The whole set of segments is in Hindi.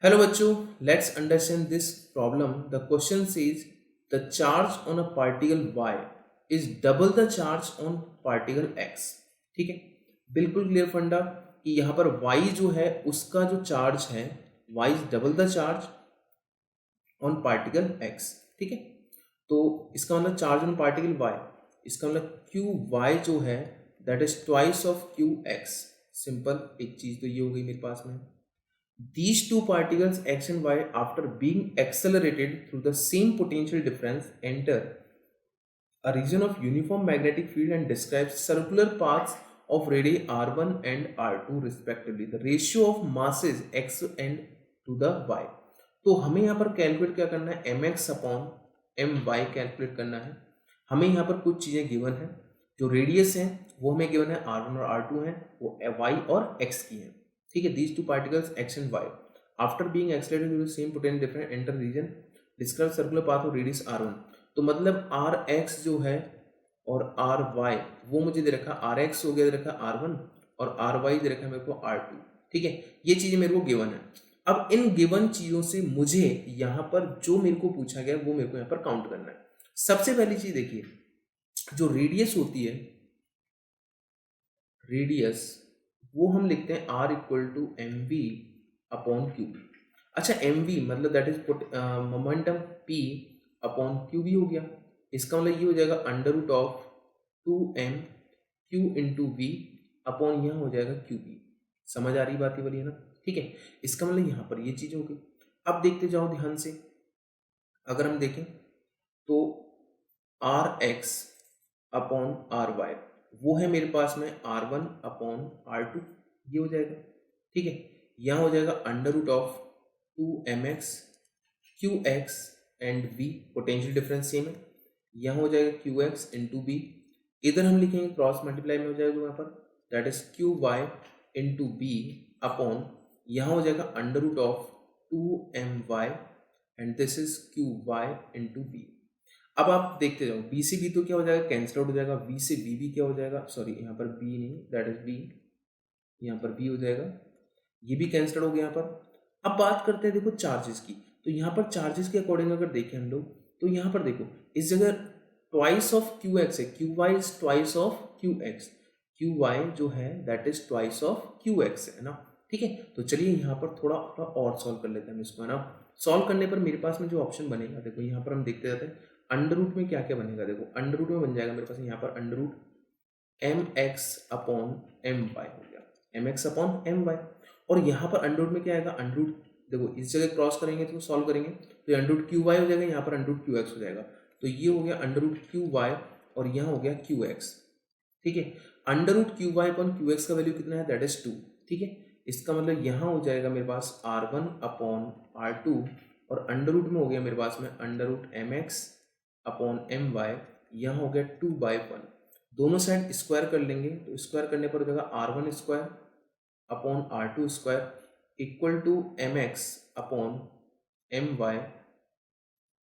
Hello बच्चों, let's understand this problem. The question says the charge on a particle y is double the charge on particle x. ठीक है, बिल्कुल क्लियर फंडा कि यहाँ पर y जो है उसका जो चार्ज है y is double the charge on particle x. ठीक है, तो इसका मतलब चार्ज ऑन पार्टिकल y, इसका मतलब क्यू वाई जो है that is twice of Q x. Simple एक चीज तो ये हो गई मेरे पास में. These two particles x and y after being accelerated through the same potential difference enter a region of uniform magnetic field and describe circular paths of radii r1 and r2 respectively. The ratio of masses x and to the y. तो हमें यहाँ पर कैलकुलेट क्या करना है, mx अपॉन my कैलकुलेट करना है. हमें यहाँ पर कुछ चीज़ें गिवन है, जो रेडियस है वो हमें गिवन है r1 और r2 हैं, वो y और x की है. ठीक है, these two particles x and y after being accelerated with the same potential difference enter region describe circular path of radius r1. तो मतलब rx जो है और ry वो मुझे दे रखा rx हो गया, दे रखा r1 और ry दे रखा मेरे को r2. ठीक है, ये चीजें मेरे को गिवन है. अब इन गिवन चीजों से मुझे यहाँ पर जो मेरे को पूछा गया वो मेरे को यहाँ पर काउंट करना है. सबसे पहली चीज देखिए, जो रेडियस होती है, रेडियस वो हम लिखते हैं r equal to M V upon Q. अच्छा, एम वी मतलब that is momentum p upon Q भी हो गया. इसका मतलब ये हो जाएगा under root of 2m q into V upon यहाँ हो जाएगा क्यू बी. समझ आ रही बात ये वाली है ना. ठीक है, इसका मतलब यहाँ पर ये चीज होगी. अब देखते जाओ ध्यान से, अगर हम देखें तो R X upon R Y वो है मेरे पास में r1 अपॉन r2, ये हो जाएगा. ठीक है, यहाँ हो जाएगा under root of 2mx qx and v, potential difference same है. यहाँ हो जाएगा qx इंटू b, इधर हम लिखेंगे क्रॉस मल्टीप्लाई में हो जाएगा यहाँ पर that is qy into b upon यहाँ हो जाएगा under root of 2my and this is qy into b. अब आप देखते जाओ, b से b तो क्या हो जाएगा, कैंसिल आउट हो जाएगा. v से b भी क्या हो जाएगा, सॉरी यहाँ पर b नहीं, दैट इज b, यहाँ पर b हो जाएगा, ये भी कैंसिल हो गया यहाँ पर. अब बात करते हैं देखो चार्जेस की. तो यहाँ पर चार्जेस के अकॉर्डिंग अगर देखें हम लोग तो यहाँ पर देखो इस जगह ट्वाइस ऑफ क्यू एक्स है, Q Y is twice of Q X, Q Y जो है that is twice of Q X है ना. ठीक है, तो चलिए यहाँ पर थोड़ा थोड़ा और सॉल्व कर लेते हैं हम इसको, है ना. सॉल्व करने पर मेरे पास में जो ऑप्शन बनेगा देखो यहाँ पर हम देखते जाते हैं अंडर रूट में क्या क्या बनेगा. देखो अंडर रूट में बन जाएगा मेरे पास यहाँ पर under root M X upon M Y हो गया, M X upon M Y. और यहाँ पर अंडर रूट में क्या आएगा, अंडर रूट देखो इस जगह क्रॉस करेंगे तो सॉल्व करेंगे तो अंडर रूट क्यू वाई हो जाएगा, यहाँ पर अंडर रूट क्यू एक्स हो जाएगा. तो ये हो गया अंडर रूट क्यू वाई और यहाँ हो गया क्यू एक्स. ठीक है, under root Q Y upon Q X का वैल्यू कितना है, दैट इज 2. ठीक है, इसका मतलब यहाँ हो जाएगा मेरे पास r1 अपॉन r2 और अंडर रूट में हो गया मेरे पास में under root M X upon M Y, यहाँ हो गया 2/1. दोनों साइड स्क्वायर कर लेंगे तो स्क्वायर करने पर हो जाएगा r1 square upon r2 square equal to M X upon M Y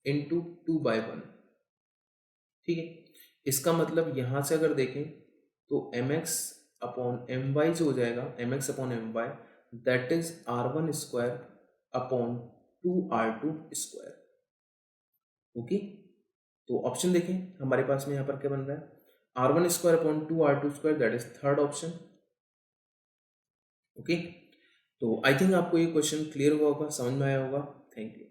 into 2/1. ठीक है, इसका मतलब यहाँ से अगर देखें तो M X upon M Y जो हो जाएगा M X upon M Y that is r1 square upon 2r2 square. Okay, तो ऑप्शन देखें हमारे पास में यहाँ पर क्या बन रहा है, r1 square upon 2r2 square that is third option. Okay, तो आई थिंक आपको ये क्वेश्चन क्लियर हुआ होगा, समझ में आया होगा. Thank you.